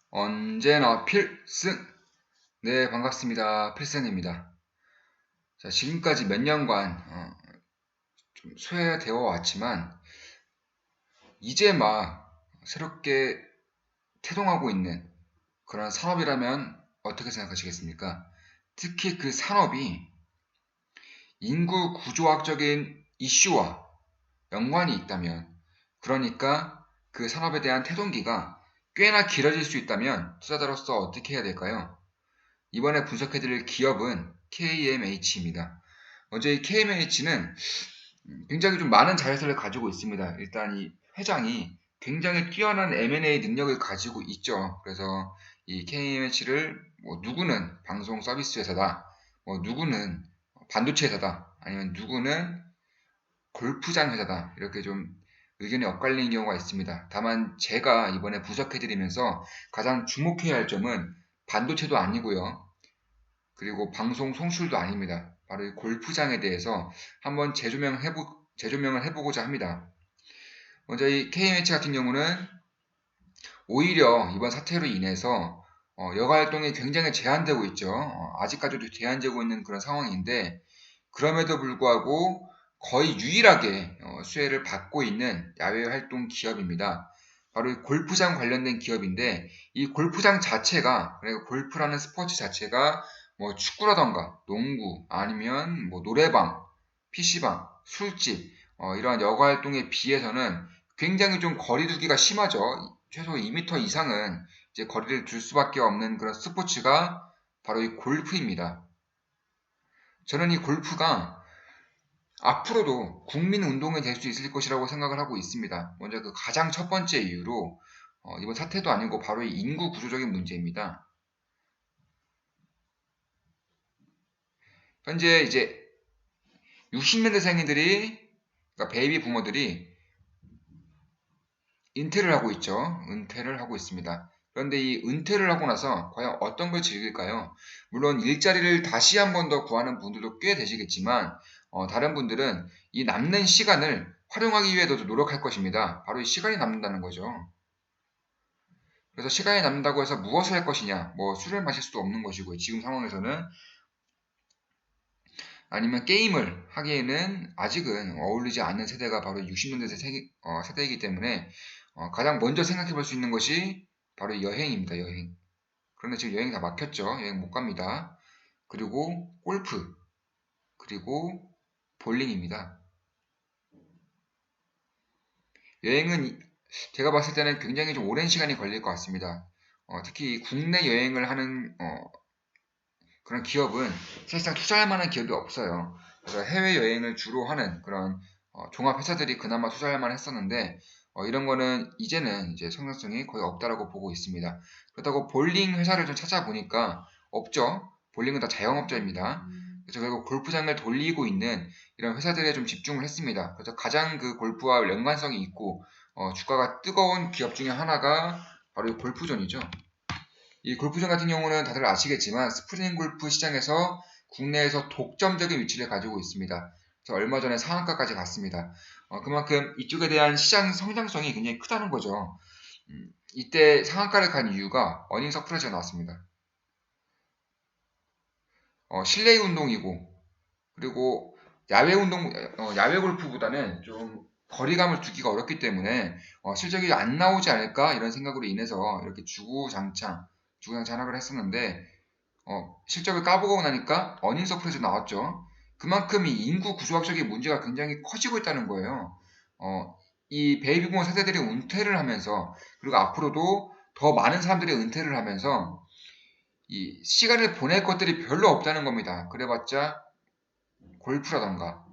언제나 필승! 네, 반갑습니다. 필승입니다. 자, 지금까지 몇 년간 좀 소외되어 왔지만 이제 막 새롭게 태동하고 있는 그런 산업이라면 어떻게 생각하시겠습니까? 특히 그 산업이 인구 구조학적인 이슈와 연관이 있다면, 그러니까 그 산업에 대한 태동기가 꽤나 길어질 수 있다면 투자자로서 어떻게 해야 될까요? 이번에 분석해드릴 기업은 KMH입니다. 먼저 이 KMH는 굉장히 좀 많은 자회사를 가지고 있습니다. 일단 이 회장이 굉장히 뛰어난 M&A 능력을 가지고 있죠. 그래서 이 KMH를 뭐 누구는 방송 서비스 회사다, 뭐 누구는 반도체 회사다, 아니면 누구는 골프장 회사다, 이렇게 좀 의견이 엇갈리는 경우가 있습니다. 다만 제가 이번에 분석해드리면서 가장 주목해야 할 점은 반도체도 아니고요. 그리고 방송 송출도 아닙니다. 바로 이 골프장에 대해서 한번 재조명을 해보고자 합니다. 먼저 이 KMH 같은 경우는 오히려 이번 사태로 인해서 여가 활동이 굉장히 제한되고 있죠. 아직까지도 제한되고 있는 그런 상황인데, 그럼에도 불구하고 거의 유일하게 수혜를 받고 있는 야외 활동 기업입니다. 바로 이 골프장 관련된 기업인데, 이 골프장 자체가, 그러니까 골프라는 스포츠 자체가 뭐 축구라던가 농구, 아니면 뭐 노래방, PC방, 술집, 이러한 여가 활동에 비해서는 굉장히 좀 거리두기가 심하죠. 최소 2m 이상은 이제 거리를 둘 수밖에 없는 그런 스포츠가 바로 이 골프입니다. 저는 이 골프가 앞으로도 국민 운동이 될 수 있을 것이라고 생각을 하고 있습니다. 먼저 그 가장 첫 번째 이유로 이번 사태도 아니고 바로 이 인구 구조적인 문제입니다. 현재 이제 60년대생들이, 그러니까 베이비 부모들이 은퇴를 하고 있습니다. 그런데 이 은퇴를 하고 나서 과연 어떤 걸 즐길까요? 물론 일자리를 다시 한 번 더 구하는 분들도 꽤 되시겠지만, 다른 분들은 이 남는 시간을 활용하기 위해서도 노력할 것입니다. 바로 이 시간이 남는다는 거죠. 그래서 시간이 남는다고 해서 무엇을 할 것이냐? 뭐 술을 마실 수도 없는 것이고요. 지금 상황에서는. 아니면 게임을 하기에는 아직은 어울리지 않는 세대가 바로 60년대 세대이기 때문에 가장 먼저 생각해 볼 수 있는 것이 바로 여행입니다. 여행. 그런데 지금 여행 다 막혔죠. 여행 못 갑니다. 그리고 골프, 그리고 볼링입니다. 여행은 제가 봤을 때는 굉장히 좀 오랜 시간이 걸릴 것 같습니다. 특히 국내 여행을 하는 그런 기업은 사실상 투자할 만한 기업이 없어요. 그래서 해외여행을 주로 하는 그런 종합회사들이 그나마 투자할 만 했었는데, 이런 거는 이제는 이제 성장성이 거의 없다라고 보고 있습니다. 그렇다고 볼링 회사를 좀 찾아보니까 없죠. 볼링은 다 자영업자입니다. 그래서 결국 골프장을 돌리고 있는 이런 회사들에 좀 집중을 했습니다. 그래서 가장 그 골프와 연관성이 있고 주가가 뜨거운 기업 중에 하나가 바로 이 골프존이죠. 이 골프장 같은 경우는 다들 아시겠지만 스프링 골프 시장에서 국내에서 독점적인 위치를 가지고 있습니다. 그래서 얼마 전에 상한가까지 갔습니다. 그만큼 이쪽에 대한 시장 성장성이 굉장히 크다는 거죠. 이때 상한가를 간 이유가 어닝 서프라이즈가 나왔습니다. 실내 운동이고, 그리고 야외 골프보다는 좀 거리감을 두기가 어렵기 때문에 실적이 안 나오지 않을까 이런 생각으로 인해서 이렇게 주구장창 하락을 했었는데, 실적을 까보고 나니까 어닝 서프라이즈 나왔죠. 그만큼 이 인구 구조학적인 문제가 굉장히 커지고 있다는 거예요. 이 베이비 부모 세대들이 은퇴를 하면서, 그리고 앞으로도 더 많은 사람들이 은퇴를 하면서 이 시간을 보낼 것들이 별로 없다는 겁니다. 그래봤자 골프라던가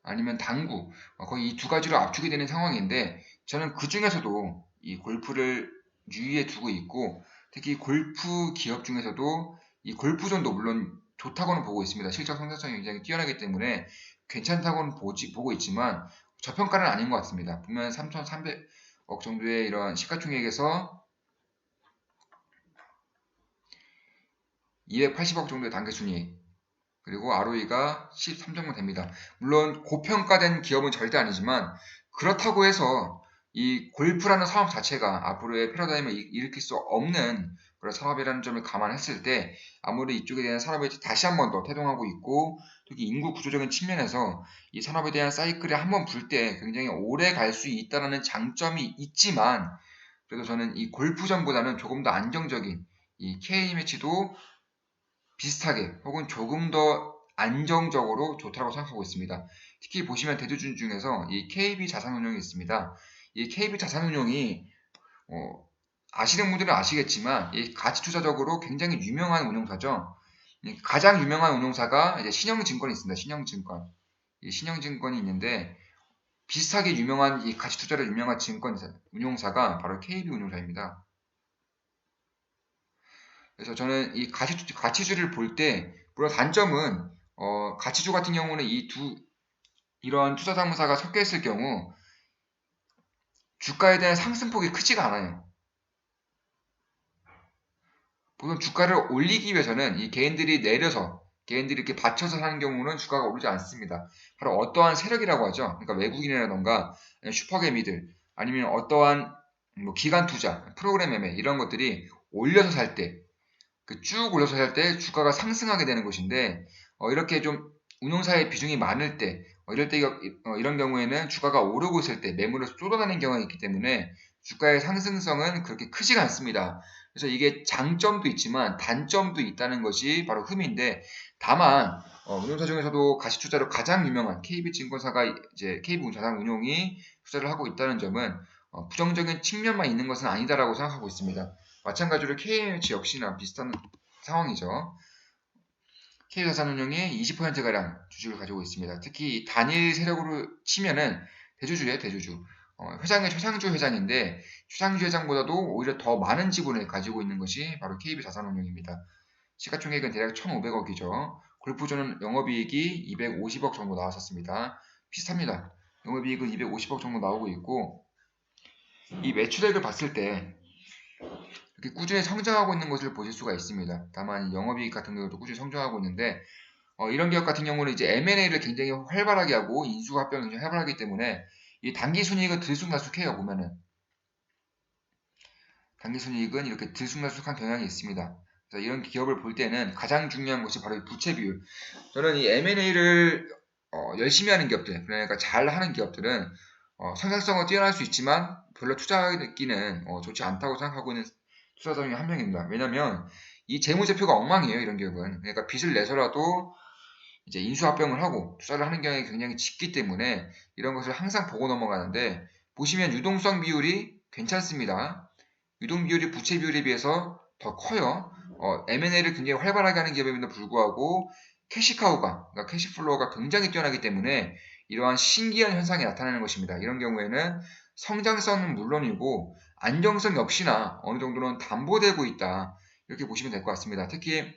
아니면 당구, 거의 이 두 가지로 압축이 되는 상황인데, 저는 그 중에서도 이 골프를 유의에 두고 있고, 특히 골프 기업 중에서도 이 골프존도 물론 좋다고는 보고 있습니다. 실적 성장성이 굉장히 뛰어나기 때문에 괜찮다고는 보고 있지만 저평가는 아닌 것 같습니다. 보면 3,300억 정도의 이런 시가총액에서 280억 정도의 단기순이익, 그리고 ROE가 13 정도 됩니다. 물론 고평가된 기업은 절대 아니지만, 그렇다고 해서 이 골프라는 산업 자체가 앞으로의 패러다임을 일으킬 수 없는 그런 산업이라는 점을 감안했을 때 아무래도 이쪽에 대한 산업에 다시 한 번 더 태동하고 있고, 특히 인구 구조적인 측면에서 이 산업에 대한 사이클이 한 번 불 때 굉장히 오래 갈 수 있다는 장점이 있지만, 그래도 저는 이 골프전보다는 조금 더 안정적인 이 K매치도 비슷하게 혹은 조금 더 안정적으로 좋다고 생각하고 있습니다. 특히 보시면 대주주 중에서 이 KB 자산운용이 있습니다. 이 KB 자산운용이 아시는 분들은 아시겠지만 이 가치투자적으로 굉장히 유명한 운용사죠. 가장 유명한 운용사가 이제 신영증권이 있습니다. 신영증권. 이 신영증권이 있는데 비슷하게 유명한 이 가치투자로 유명한 운용사가 바로 KB 운용사입니다. 그래서 저는 이 가치주를 볼 때, 물론 단점은, 가치주 같은 경우는 이런 투자자문사가 섞여 있을 경우, 주가에 대한 상승폭이 크지가 않아요. 보통 주가를 올리기 위해서는 이 개인들이 이렇게 받쳐서 사는 경우는 주가가 오르지 않습니다. 바로 어떠한 세력이라고 하죠. 그러니까 외국인이라던가 슈퍼개미들, 아니면 어떠한 뭐 기관 투자, 프로그램 매매, 이런 것들이 올려서 살 때, 쭉 올려서 살 때 주가가 상승하게 되는 것인데, 이렇게 좀 운용사의 비중이 많을 때, 이런 경우에는 주가가 오르고 있을 때 매물을 쏟아내는 경우가 있기 때문에 주가의 상승성은 그렇게 크지가 않습니다. 그래서 이게 장점도 있지만 단점도 있다는 것이 바로 흠인데, 다만 운용사 중에서도 가시투자로 가장 유명한 KB증권사가 이제 KB자산운용이 투자를 하고 있다는 점은 부정적인 측면만 있는 것은 아니다라고 생각하고 있습니다. 마찬가지로 KMH 역시나 비슷한 상황이죠. K자산운용이 20%가량 주식을 가지고 있습니다. 특히 단일 세력으로 치면은 대주주예요, 대주주. 회장의 최상주 회장인데 최상주 회장보다도 오히려 더 많은 지분을 가지고 있는 것이 바로 KB자산운용입니다. 시가총액은 대략 1,500억이죠. 골프존은 영업이익이 250억 정도 나왔었습니다. 비슷합니다. 영업이익은 250억 정도 나오고 있고, 이 매출액을 봤을 때 이렇게 꾸준히 성장하고 있는 것을 보실 수가 있습니다. 다만 영업이익 같은 경우도 꾸준히 성장하고 있는데, 이런 기업 같은 경우는 이제 M&A를 굉장히 활발하게 하고 인수가 합병을 굉장히 활발하기 때문에 이 단기순이익은 들쑥날쑥해요. 보면은 단기순이익은 이렇게 들쑥날쑥한 경향이 있습니다. 그래서 이런 기업을 볼 때는 가장 중요한 것이 바로 이 부채 비율. 저는 이 M&A를 열심히 하는 기업들, 그러니까 잘 하는 기업들은 성장성은 뛰어날 수 있지만 별로 투자하기는 좋지 않다고 생각하고 있는 투자자 중에 한 명입니다. 왜냐하면 이 재무제표가 엉망이에요. 이런 기업은. 그러니까 빚을 내서라도 이제 인수합병을 하고 투자를 하는 경향이 굉장히 짙기 때문에 이런 것을 항상 보고 넘어가는데, 보시면 유동성 비율이 괜찮습니다. 유동 비율이 부채 비율에 비해서 더 커요. M&A를 굉장히 활발하게 하는 기업임에도 불구하고 캐시카우가, 그러니까 캐시플로우가 굉장히 뛰어나기 때문에 이러한 신기한 현상이 나타나는 것입니다. 이런 경우에는 성장성은 물론이고 안정성 역시나 어느 정도는 담보되고 있다. 이렇게 보시면 될 것 같습니다. 특히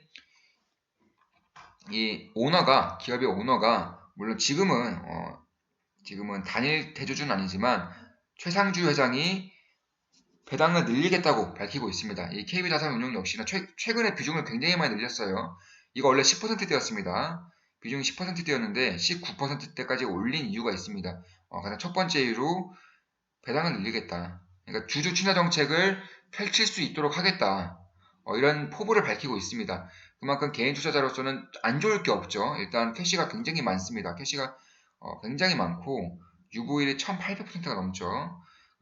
기업의 오너가, 물론 지금은 단일 대주주는 아니지만 최상주 회장이 배당을 늘리겠다고 밝히고 있습니다. 이 KB자산운용 역시나 최근에 비중을 굉장히 많이 늘렸어요. 이거 원래 10%대였습니다. 비중이 10%대였는데 19%대까지 올린 이유가 있습니다. 가장 첫 번째 이유로 배당을 늘리겠다. 그러니까 주주 친화 정책을 펼칠 수 있도록 하겠다. 이런 포부를 밝히고 있습니다. 그만큼 개인 투자자로서는 안 좋을 게 없죠. 일단 캐시가 굉장히 많습니다. 캐시가 굉장히 많고 유보율이 1800%가 넘죠.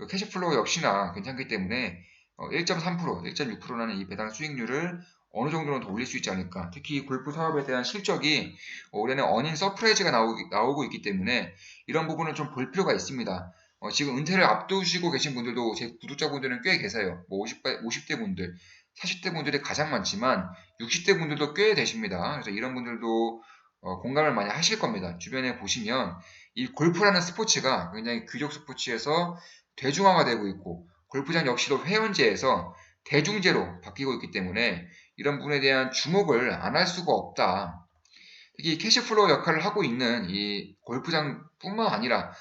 캐시플로우 역시나 괜찮기 때문에 1.3%, 1.6%라는 이 배당 수익률을 어느 정도는 더 올릴 수 있지 않을까. 특히 골프 사업에 대한 실적이 올해는 어닝 서프라이즈가 나오고 있기 때문에 이런 부분은 좀 볼 필요가 있습니다. 지금 은퇴를 앞두시고 계신 분들도 제 구독자분들은 꽤 계세요. 뭐 50대 분들, 40대 분들이 가장 많지만 60대 분들도 꽤 되십니다. 그래서 이런 분들도 공감을 많이 하실 겁니다. 주변에 보시면 이 골프라는 스포츠가 굉장히 귀족 스포츠에서 대중화가 되고 있고, 골프장 역시도 회원제에서 대중제로 바뀌고 있기 때문에 이런 부분에 대한 주목을 안 할 수가 없다. 특히 캐시플로우 역할을 하고 있는 이 골프장뿐만 아니라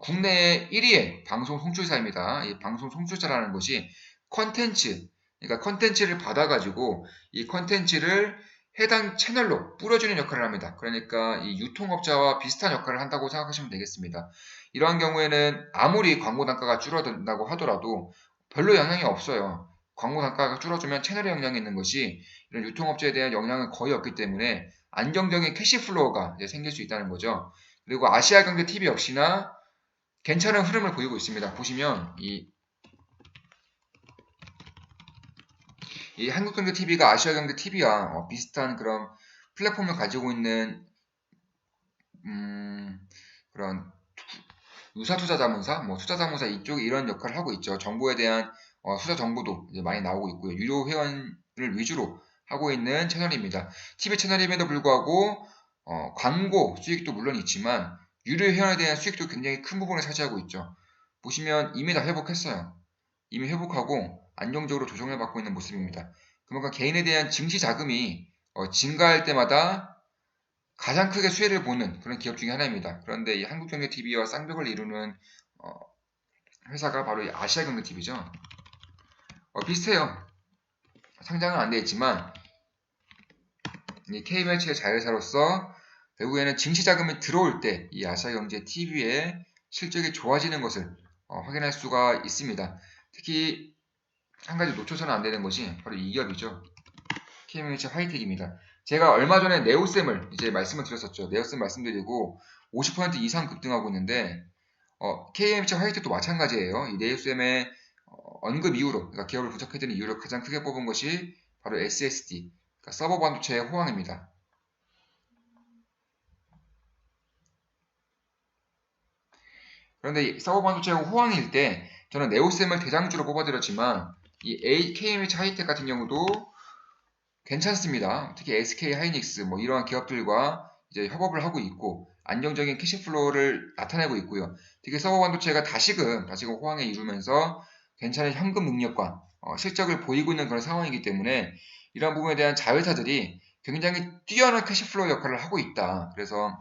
국내 1위의 방송 송출사입니다. 이 방송 송출사라는 것이 컨텐츠, 그러니까 컨텐츠를 받아가지고 이 컨텐츠를 해당 채널로 뿌려주는 역할을 합니다. 그러니까 이 유통업자와 비슷한 역할을 한다고 생각하시면 되겠습니다. 이러한 경우에는 아무리 광고 단가가 줄어든다고 하더라도 별로 영향이 없어요. 광고 단가가 줄어주면 채널에 영향이 있는 것이 이런 유통업체에 대한 영향은 거의 없기 때문에 안정적인 캐시플로우가 생길 수 있다는 거죠. 그리고 아시아경제TV 역시나 괜찮은 흐름을 보이고 있습니다. 보시면 이 한국경제TV가 아시아경제TV와 비슷한 그런 플랫폼을 가지고 있는 그런 유사투자자문사, 뭐 투자자문사 이쪽 이런 역할을 하고 있죠. 정보에 대한 투자 정보도 이제 많이 나오고 있고요. 유료 회원을 위주로 하고 있는 채널입니다. TV 채널임에도 불구하고 광고 수익도 물론 있지만 유료 회원에 대한 수익도 굉장히 큰 부분을 차지하고 있죠. 보시면 이미 다 회복했어요. 이미 회복하고 안정적으로 조정을 받고 있는 모습입니다. 그만큼 개인에 대한 증시 자금이 증가할 때마다 가장 크게 수혜를 보는 그런 기업 중에 하나입니다. 그런데 이 한국경제TV와 쌍벽을 이루는 회사가 바로 이 아시아경제TV죠. 비슷해요. 상장은 안 되어 있지만 이 K매치의 자회사로서 결국에는 증시 자금이 들어올 때 이 아시아경제TV의 실적이 좋아지는 것을 확인할 수가 있습니다. 특히 한 가지 놓쳐서는 안 되는 것이 바로 이 기업이죠. KMH 하이텍입니다. 제가 얼마 전에 네오셈을 이제 말씀을 드렸었죠. 네오셈 말씀드리고 50% 이상 급등하고 있는데 KMH 하이텍도 마찬가지예요. 이 네오셈의 언급 이후로, 그러니까 기업을 분석해드린 이유로 가장 크게 뽑은 것이 바로 SSD, 그러니까 서버 반도체의 호황입니다. 그런데 이 서버 반도체의 호황일 때 저는 네오셈을 대장주로 뽑아드렸지만 이 KMH 하이텍 같은 경우도 괜찮습니다. 특히 SK 하이닉스 뭐 이러한 기업들과 이제 협업을 하고 있고 안정적인 캐시플로우를 나타내고 있고요. 특히 서버 반도체가 다시금 호황에 이루면서 괜찮은 현금 능력과 실적을 보이고 있는 그런 상황이기 때문에 이러한 부분에 대한 자회사들이 굉장히 뛰어난 캐시플로우 역할을 하고 있다. 그래서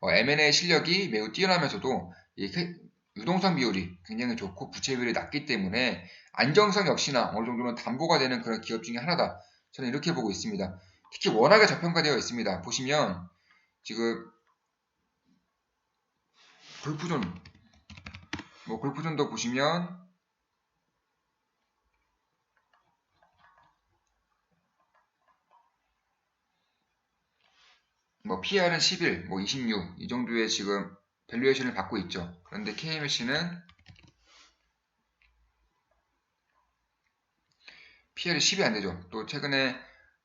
M&A 실력이 매우 뛰어나면서도 이 유동성 비율이 굉장히 좋고 부채 비율이 낮기 때문에 안정성 역시나 어느 정도는 담보가 되는 그런 기업 중에 하나다. 저는 이렇게 보고 있습니다. 특히 워낙에 저평가되어 있습니다. 보시면 지금 골프존도 보시면 뭐 PR은 11, 뭐 26 이 정도의 지금 밸류에이션을 받고 있죠. 그런데 KMC는 PR이 10이 안 되죠. 또 최근에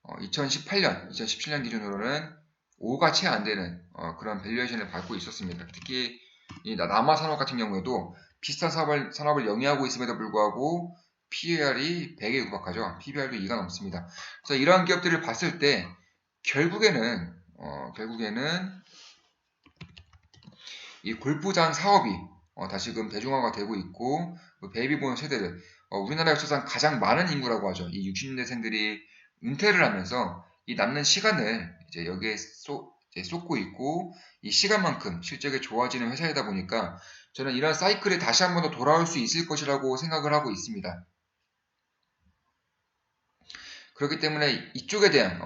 2018년, 2017년 기준으로는 5가 채 안 되는 그런 밸류에이션을 받고 있었습니다. 특히 이 남아산업 같은 경우에도 비슷한 산업을 영위하고 있음에도 불구하고 PER이 100에 육박하죠. PBR도 2가 넘습니다. 그래서 이러한 기업들을 봤을 때 결국에는 이 골프장 사업이 다시금 대중화가 되고 있고 베이비보너 세대를 우리나라 역사상 가장 많은 인구라고 하죠. 이 60년대생들이 은퇴를 하면서 이 남는 시간을 이제 여기에 쏟고 있고 이 시간만큼 실적이 좋아지는 회사이다 보니까 저는 이런 사이클이 다시 한 번 더 돌아올 수 있을 것이라고 생각을 하고 있습니다. 그렇기 때문에 이쪽에 대한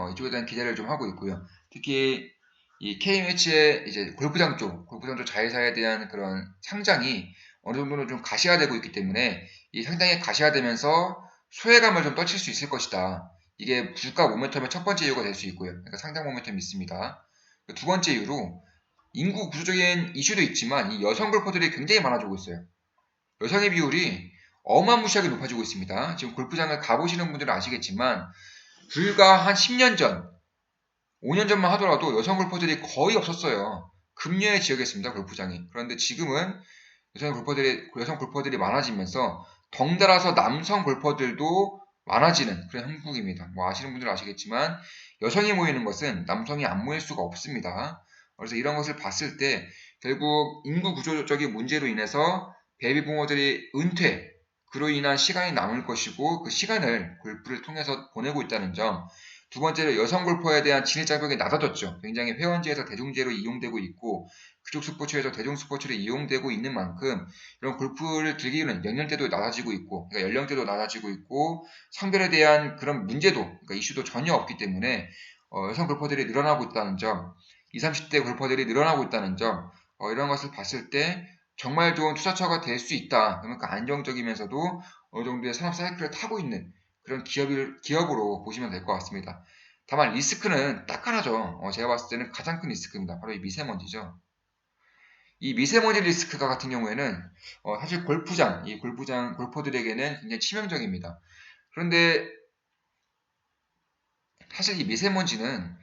기대를 좀 하고 있고요. 특히 이 KMH의 이제 골프장 쪽 자회사에 대한 그런 상장이 어느 정도는 좀 가시화되고 있기 때문에 이 상장이 가시화되면서 소외감을 좀 떨칠 수 있을 것이다. 이게 주가 모멘텀의 첫 번째 이유가 될 수 있고요. 그러니까 상장 모멘텀이 있습니다. 두 번째 이유로 인구 구조적인 이슈도 있지만 이 여성 골퍼들이 굉장히 많아지고 있어요. 여성의 비율이 어마무시하게 높아지고 있습니다. 지금 골프장을 가보시는 분들은 아시겠지만 불과 한 10년 전, 5년 전만 하더라도 여성 골퍼들이 거의 없었어요. 금녀의 지역이었습니다, 골프장이. 그런데 지금은 여성 골퍼들이 많아지면서 덩달아서 남성 골퍼들도 많아지는 그런 형국입니다. 뭐 아시는 분들은 아시겠지만 여성이 모이는 것은 남성이 안 모일 수가 없습니다. 그래서 이런 것을 봤을 때 결국 인구 구조적인 문제로 인해서 베이비부모들이 은퇴, 그로 인한 시간이 남을 것이고 그 시간을 골프를 통해서 보내고 있다는 점, 두 번째로 여성 골퍼에 대한 진입 장벽이 낮아졌죠. 굉장히 회원제에서 대중제로 이용되고 있고 귀족 스포츠에서 대중 스포츠로 이용되고 있는 만큼 이런 골프를 즐기는 연령대도 낮아지고 있고, 그러니까 연령대도 낮아지고 있고 성별에 대한 그런 문제도, 그러니까 이슈도 전혀 없기 때문에 여성 골퍼들이 늘어나고 있다는 점, 20, 30대 골퍼들이 늘어나고 있다는 점, 이런 것을 봤을 때 정말 좋은 투자처가 될 수 있다. 그러니까 안정적이면서도 어느 정도의 산업 사이클을 타고 있는 그런 기업으로 보시면 될 것 같습니다. 다만 리스크는 딱 하나죠. 제가 봤을 때는 가장 큰 리스크입니다. 바로 이 미세먼지죠. 이 미세먼지 리스크가 같은 경우에는 사실 골퍼들에게는 굉장히 치명적입니다. 그런데 사실 이 미세먼지는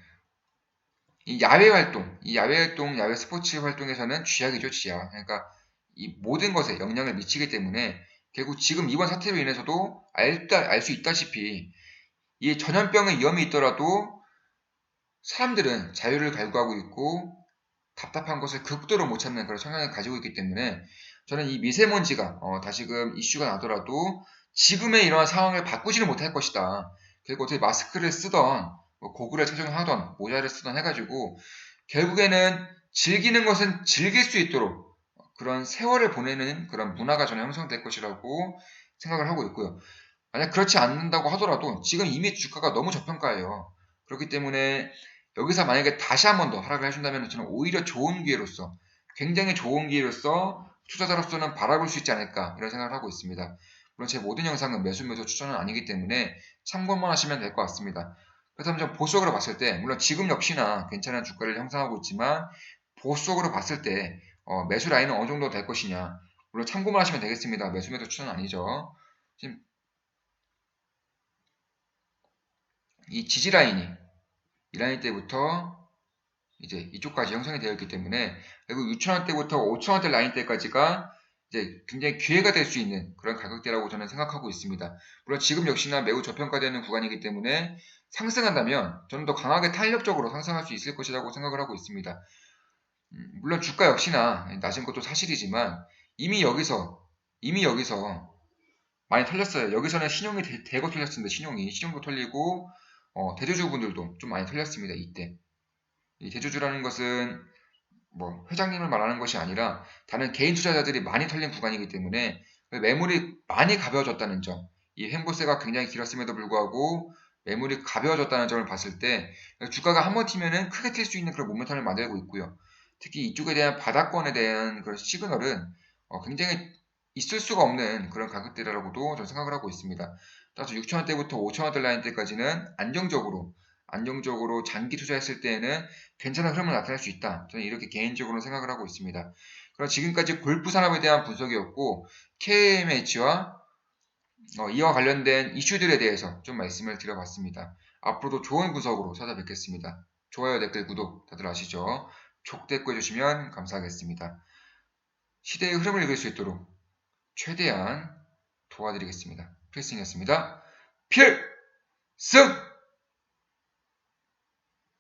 야외 활동, 야외 스포츠 활동에서는 쥐약이죠, 쥐약. 그러니까 이 모든 것에 영향을 미치기 때문에 결국 지금 이번 사태로 인해서도 알 수 있다시피 이 전염병의 위험이 있더라도 사람들은 자유를 갈구하고 있고 답답한 것을 극도로 못 참는 그런 성향을 가지고 있기 때문에 저는 이 미세먼지가 다시금 이슈가 나더라도 지금의 이러한 상황을 바꾸지는 못할 것이다. 그리고 어떻게 마스크를 쓰던 뭐 고글을 착용하던 모자를 쓰던 해가지고 결국에는 즐기는 것은 즐길 수 있도록 그런 세월을 보내는 그런 문화가 저는 형성될 것이라고 생각을 하고 있고요. 만약 그렇지 않는다고 하더라도 지금 이미 주가가 너무 저평가예요. 그렇기 때문에 여기서 만약에 다시 한 번 더 하락을 해준다면 저는 오히려 좋은 기회로서, 굉장히 좋은 기회로서 투자자로서는 바라볼 수 있지 않을까 이런 생각을 하고 있습니다. 물론 제 모든 영상은 매수 추천은 아니기 때문에 참고만 하시면 될 것 같습니다. 그렇다면 좀 보수적으로 봤을 때, 물론 지금 역시나 괜찮은 주가를 형성하고 있지만 보수적으로 봤을 때 매수 라인은 어느 정도 될 것이냐, 물론 참고만 하시면 되겠습니다. 매수 추천은 아니죠. 지금 이 지지 라인이 이 라인 때부터 이제 이쪽까지 형성이 되어 있기 때문에 결국 6,000원대부터 5,000원대 라인 때까지가 이제 굉장히 기회가 될 수 있는 그런 가격대라고 저는 생각하고 있습니다. 물론 지금 역시나 매우 저평가되는 구간이기 때문에 상승한다면 저는 더 강하게 탄력적으로 상승할 수 있을 것이라고 생각을 하고 있습니다. 물론 주가 역시나 낮은 것도 사실이지만 이미 여기서 많이 털렸어요. 여기서는 신용이 대거 털렸습니다. 신용도 털리고 대주주분들도 좀 많이 털렸습니다. 이때 이 대주주라는 것은 뭐 회장님을 말하는 것이 아니라 다른 개인 투자자들이 많이 털린 구간이기 때문에 매물이 많이 가벼워졌다는 점, 이 횡보세가 굉장히 길었음에도 불구하고 매물이 가벼워졌다는 점을 봤을 때 주가가 한번 튀면은 크게 튈 수 있는 그런 모멘텀을 만들고 있고요. 특히 이쪽에 대한 바닥권에 대한 그런 시그널은 굉장히 있을 수가 없는 그런 가격대라고도 저는 생각을 하고 있습니다. 따라서 6,000원대부터 5,000원대 라인 때까지는 안정적으로 장기 투자했을 때에는 괜찮은 흐름을 나타낼 수 있다. 저는 이렇게 개인적으로 생각을 하고 있습니다. 그럼 지금까지 골프 산업에 대한 분석이었고 KMH와 이와 관련된 이슈들에 대해서 좀 말씀을 드려봤습니다. 앞으로도 좋은 분석으로 찾아뵙겠습니다. 좋아요, 댓글, 구독 다들 아시죠? 족대꾸 해주시면 감사하겠습니다. 시대의 흐름을 읽을 수 있도록 최대한 도와드리겠습니다. 필승이었습니다. 필승!